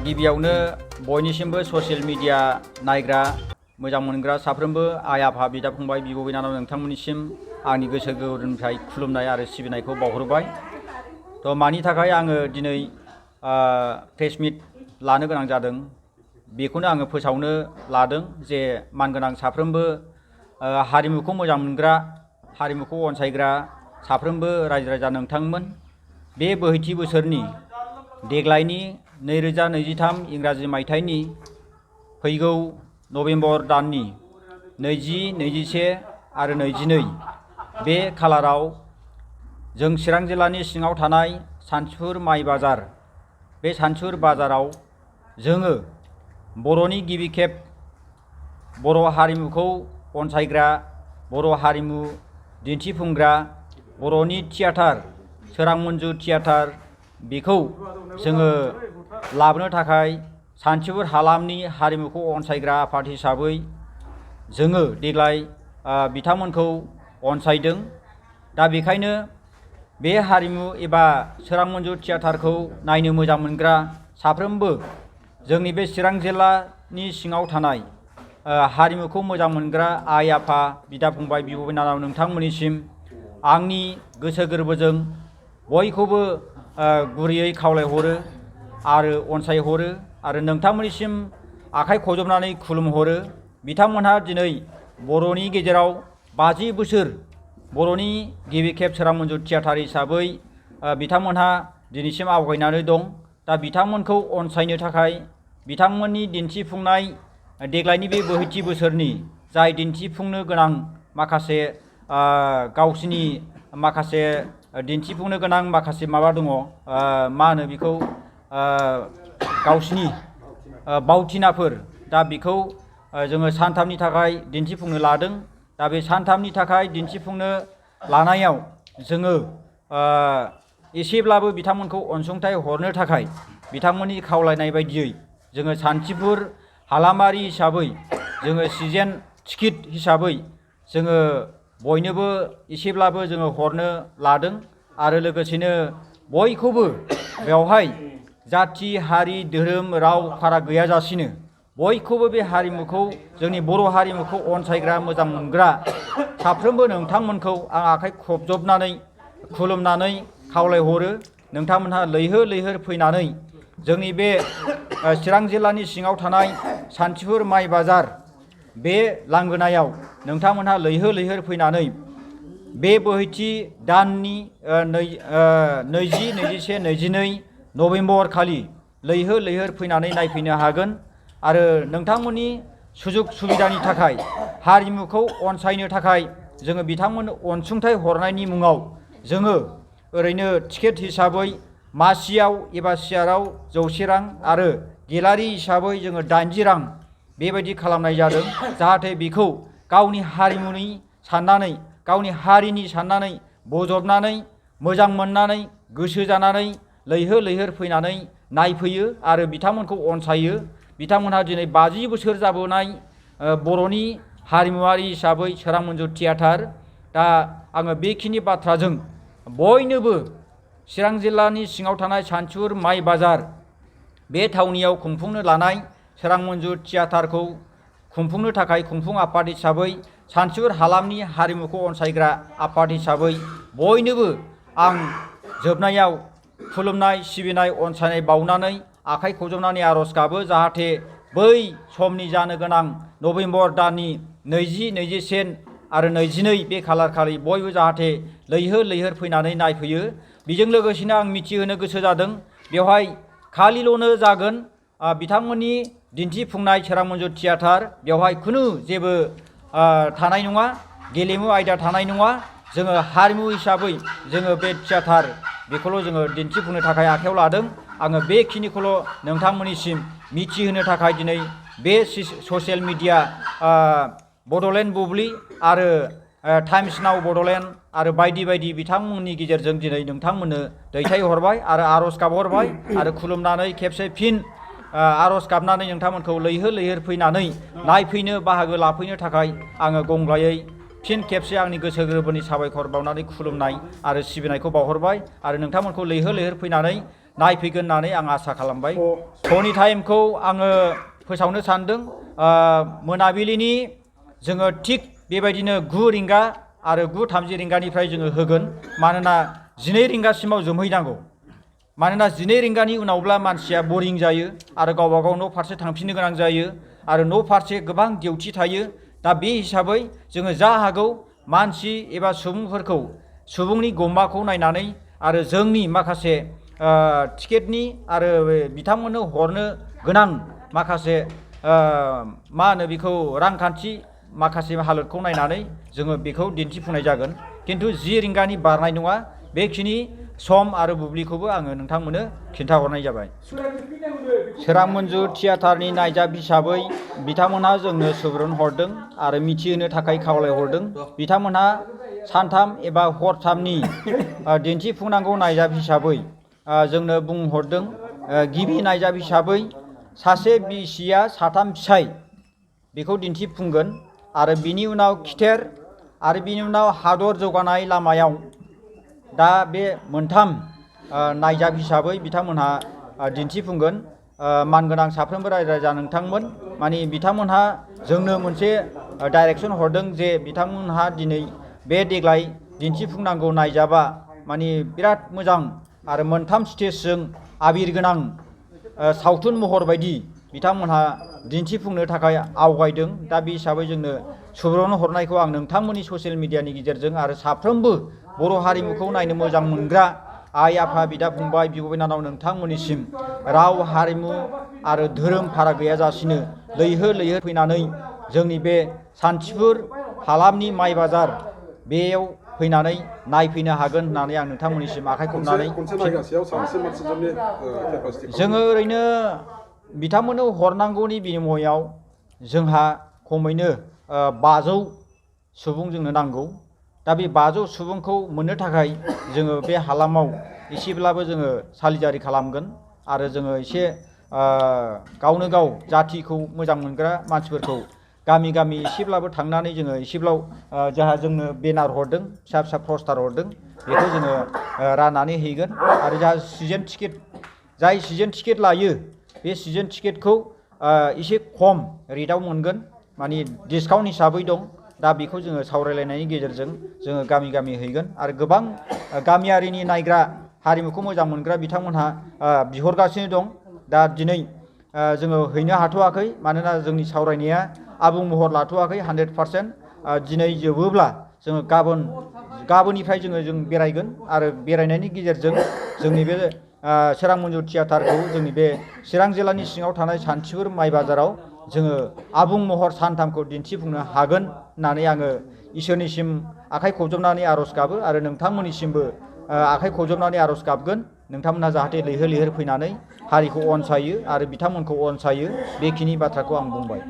गिबियावनो बयनिसिमबो social media नायग्रा मोजां मोनग्रा साफ्रोमबो आइ आफा बिदा फंबाय बिब' बिनानाव नोंथांमोननिसिम आंनि गोसो गोरबोनिफ्राय खुलुमनाय आरो सिबिनायखौ बावहरबाय। तो मानि थाखाय आङो दिनै प्रेस मिट लानो गोनां जादों बेखौनो आङो फोसावनो लादों जे मानगोनां साफ्रोमबो हारिमुखौ मोजां मोनग्रा हारिमुखौ अनसायग्रा साफ्रोमबो रायजो राजा नोंथांमोन बे बोहैथि बोसोरनि देग्लायनि 2023 इंराजि मायथाइनि फैगौ नभेम्बर दाननि 20, 21 आरो 22 बे खालाराव जों चिरां जिल्लानि सिङाव थानाय सानथिफुर माइ बाजार बे सानथिफुर बाजाराव जोङो बर'नि गिबि खेब बर' हारिमुखौ अनसायग्रा बर' हारिमु दिन्थिफुंग्रा बर'नि थियाटार सोरां मन्जु थियाटार बेखौ जोङो लाबोनो थाखाय सानथिफुर हालामनि हारिमुखौ अनसायग्रा आफाद हिसाबै जोङो देग्लाय बिथांमोनखौ अनसायदों। दा बेखायनो बे हारिमु एबा सोरां मन्जु थियाटारखौ नायनो मोजां मोनग्रा साफ्रोमबो जोंनि बे चिरां जिल्लानि सिङाव थानाय हारिमुखौ मोजां मोनग्रा आइ आफा बिदा फंबाय बिब' बिनानाव नोंथांमोननिसिम आंनि गोसो गोरबोजों बयखौबो गुरैयै खावलायहरो आरो अनसायहरो आरो नोंथांमोननिसिम आखाइ खजबनानै खुलुमहरो। बिथांमोनहा दिनै बर'नि गेजेराव 50 बोसोर बर'नि गिबि खेब सोरां मन्जु थियाटार हिसाबै बिथांमोनहा दिनैसिम आवगायनानै दं। दा बिथांमोनखौ अनसायनो थाखाय बिथांमोननि दिन्थिफुंनाय देग्लायनि बे बोहैथि बोसोरनि जाय दिन्थिफुंनो गोनां माखासे गावसिनि माखासे दिन्थिफुंनो गोनां माखासे माबा दङ मा होनो बेखौ गावसिनि बावथिनाफोर दा बेखौ जोङो सानथामनि थाखाय दिन्थिफुंनो लादों। दा बे सानथामनि थाखाय दिन्थिफुंनो लानायाव जोङो एसेब्लाबो बिथांमोनखौ अनसुंथाइ हरनो थाखाय बिथांमोननि खावलायनाय बायदियै जोङो सानथिफुर हालामारि हिसाबै जोङो सिजेन टिकेट हिसाबै जोङो बयनोबो एसेब्लाबो जोङो हरनो लादों आरो लोगोसेनो बयखौबो बेवहाय जाथि हारि धोरोम राव फाराग गैयाजासिनो बयखौबो बे हारिमुखौ जोंनि बर' हारिमुखौ अनसायग्रा मोजां मोनग्रा साफ्रोमबो नोंथांमोनखौ आं आखाइ खबजबनानै खुलुमनानै खावलायहरो। नोंथांमोनहा लैहोर लैहोर फैनानै जोंनि बे चिरां जिल्लानि सिङाव थानाय सानथिफुर माइ बाजार बे लांगोनायाव नोंथांमोनहा लैहोर लैहोर फैनानै बे बोहैथि दाननि 20, 21, 22 नभेम्बर खालि लैहोर लैहोर फैनानै नायफैनो हागोन आरो नोंथांमोननि सुजुग सुबिदानि थाखाय हारिमुखौ अनसायनो थाखाय जोङो बिथांमोननो अनसुंथाइ हरनायनि मुङाव जोङो ओरैनो टिकेट हिसाबै मासियाव एबा सियाराव 100 रां आरो गेलारि हिसाबै जोङो 80 रां बेबायदि खालामनाय जादों जाहाथे बेखौ गावनि हारिमुनि साननानै गावनि हारिनि साननानै बजबनानै मोजां मोननानै गोसो जानानै लैहोर लैहोर फैनानै नायफैयो आरो बिथांमोनखौ अनसायो। बिथांमोनहा दिनै 50 बोसोर जाबोनाय बर'नि हारिमुवारि हिसाबै सोरां मन्जु थियाटार। दा आङो बेखिनि बाथ्राजों बयनोबो चिरां जिल्लानि सिङाव थानाय सानथिफुर माइ बाजार बे थावनियाव खुंफुंनो लानाय सोरां मन्जु थियाटारखौ खुंफुंनो थाखाय खुंफुं आफाद हिसाबै सानथिफुर हालामनि हारिमुखौ अनसायग्रा आफाद हिसाबै बयनोबो आं जोबनायाव खुलुमनाय सिबिनाय अनसायनाय बावनानै आखाइ खजबनानै आर'ज गाबो जाहाथे बै समनि जानो गोनां नभेम्बर दाननि 20, 21 आरो 22 बे खालार खालि बयबो जाहाथे लैहोर लैहोर फैनानै नायफैयो। बेजों लोगोसेनो आं मिथिहोनो गोसो जादों बेवहाय खालिल'नो जागोन बिथांमोननि दिन्थिफुंनाय सोरां मन्जु थियाटार बेवहाय खुनु जेबो थानाय नङा गेलेमु आयदा थानाय नङा। जोङो हारिमु हिसाबै जोङो बे थियाटार बेखौल' जोङो दिन्थिफुंनो थाखाय आखायाव लादों। आङो बेखिनिखौल' नोंथांमोननिसिम मिथिहोनो थाखाय दिनै बे ससियेल मिडिया बड'लेण्ड बुब्लि आरो टाइम्स नाव बड'लेण्ड आरो बायदि बायदि बिथांमोननि गेजेरजों दिनै नोंथांमोननो दैथायहरबाय आरो आर'ज गाबहरबाय आरो खुलुमनानै खेबसे फिन आर'ज गाबनानै नोंथांमोनखौ लैहोर लैहोर फैनानै नायफैनो बाहागो लाफैनो थाखाय आङो गंग्लायै फिन खेबसे आंनि गोसो गोरबोनि साबायखर बावनानै खुलुमनाय आरो सिबिनायखौ बावहरबाय आरो नोंथांमोनखौ लैहोर लैहोर फैनानै नायफैगोन होननानै आं आसा खालामबाय। श'नि टाइमखौ आङो फोसावनो सानदों मोनाबिलिनि जोङो थिग बेबायदिनो 9 रिंगा आरो 9:30 रिंगानिफ्राय जोङो होगोन। मानोना 12 रिंगासिमाव जोमहैनांगौ। मानोना 12 रिंगानि उनावब्ला मानसिया बरिं जायो आरो गावबा गाव न' फारसे थांफिननो गोनां जायो आरो न' फारसे गोबां डिउटि थायो। दा बे हिसाबै जोङो जा हागौ मानसि एबा सुबुंफोरखौ सुबुंनि गमाखौ नायनानै आरो जोंनि माखासे टिकेटनि आरो बिथांमोननो हरनो गोनां माखासे मा होनो बेखौ रांखान्थि माखासे हालोदखौ नायनानै जोङो बेखौ दिन्थिफुंनाय जागोन। खिन्थु 10 रिंगानि बारनाय नङा। बेखिनि सम आरो बुब्लिखौबो आङो नोंथांमोननो खिन्थाहरनाय जाबाय। सोरां मन्जु थियाटारनि नायजाब हिसाबै बिथांमोनहा जोंनो सुबुरुन हरदों आरो मिथिहोनो थाखाय खावलायहरदों। बिथांमोनहा सानथाम एबा हरथामनि दिन्थिफुंनांगौ नायजाब हिसाबै जोंनो बुंहरदों। गिबि नायजाब हिसाबै सासे बिसिया 3 फिसाय बेखौ दिन्थिफुंगोन आरो बिनि उनाव खिथेर आरो बिनि उनाव हादर जौगानाय लामायाव। दा बे मोनथाम नायजाब हिसाबै बिथांमोनहा दिन्थिफुंगोन। मानगोनां साफ्रोमबो रायजो नोंथांमोन माने बिथांमोनहा जोंनो मोनसे डाइरेक्सन हरदों जे बिथांमोनहा दिनै बे देग्लाय दिन्थिफुंनांगौ नायजाबा माने बिराद मोजां आरो मोनथाम स्टेजजों आबिर गोनां सावथुन महर बायदि बिथांमोनहा दिन्थिफुंनो थाखाय आवगायदों। दा बे हिसाबै जोंनो सुबुरुन हरनायखौ आं नोंथांमोननि ससियेल मिडियानि गेजेरजों आरो साफ्रोमबो बर' हारिमुखौ नायनो मोजां मोनग्रा आइ आफा बिदा फंबाय बिब' बिनानाव नोंथांमोननिसिम राव हारिमु आरो धोरोम फाराग गैयाजासिनो लैहोर लैहोर फैनानै जोंनि बे सान्थिफुर हालामनि माइ बाजार बेयाव फैनानै नायफैनो हागोन होननानै आं नोंथांमोननिसिम आखाइ खबनानै जोङो ओरैनो बिथांमोननो हरनांगौनि बिनिमयाव जोंहा खमैनो 500 सुबुं जोंनो नांगौ। दा बे 500 सुबुंखौ मोननो थाखाय जोङो बे हालामाव एसेब्लाबो जोङो सालिजारि खालामगोन आरो जोङो एसे गावनो गाव जाथिखौ मोजां मोनग्रा मानसिफोरखौ गामि गामि एसेब्लाबो थांनानै जोङो एसेब्लाबो जोंहा जोंनो बेनार हरदों फिसा फिसा पस्टार हरदों बेखौ जोङो राननानै हैगोन। आरो जोंहा सिजन टिकेट जाय सिजन टिकेट लायो बे सिजन टिकेटखौ एसे खम रेटआव मोनगोन माने डिसकाउन्ट हिसाबै दं। दा बेखौ जोङो सावरायलायनायनि गेजेरजों जोङो गामि गामि हैगोन आरो गोबां गामियारिनि नायग्रा हारिमुखौ मोजां मोनग्रा बिथांमोनहा बिहरगासिनो दं। दा दिनै जोङो हैनो हाथ'वाखै मानोना जोंनि सावरायनाया आबुं महर लाथ'वाखै 100%। दिनै जोबोब्ला जोङो गाबोननिफ्राय जों बेरायगोन आरो बेरायनायनि गेजेरजों जोंनि बे सोरां मन्जु थियाटारखौ जोंनि बे चिरां जिल्लानि सिङाव थानाय सान्थिफुर माइ बाजाराव जोङो आबुं महर सानथामखौ दिन्थिफुंनो हागोन होननानै आङो इसोरनिसिम आखाइ खबजबनानै आर'ज गाबो आरो नोंथांमोननिसिमबो आखाइ खबजबनानै आर'ज गाबगोन। नोंथांमोनहा जाहाथे लैहोर लैहोर फैनानै हारिखौ अनसायो आरो बिथांमोनखौ अनसायो बेखिनि बाथ्राखौ आं बुंबाय।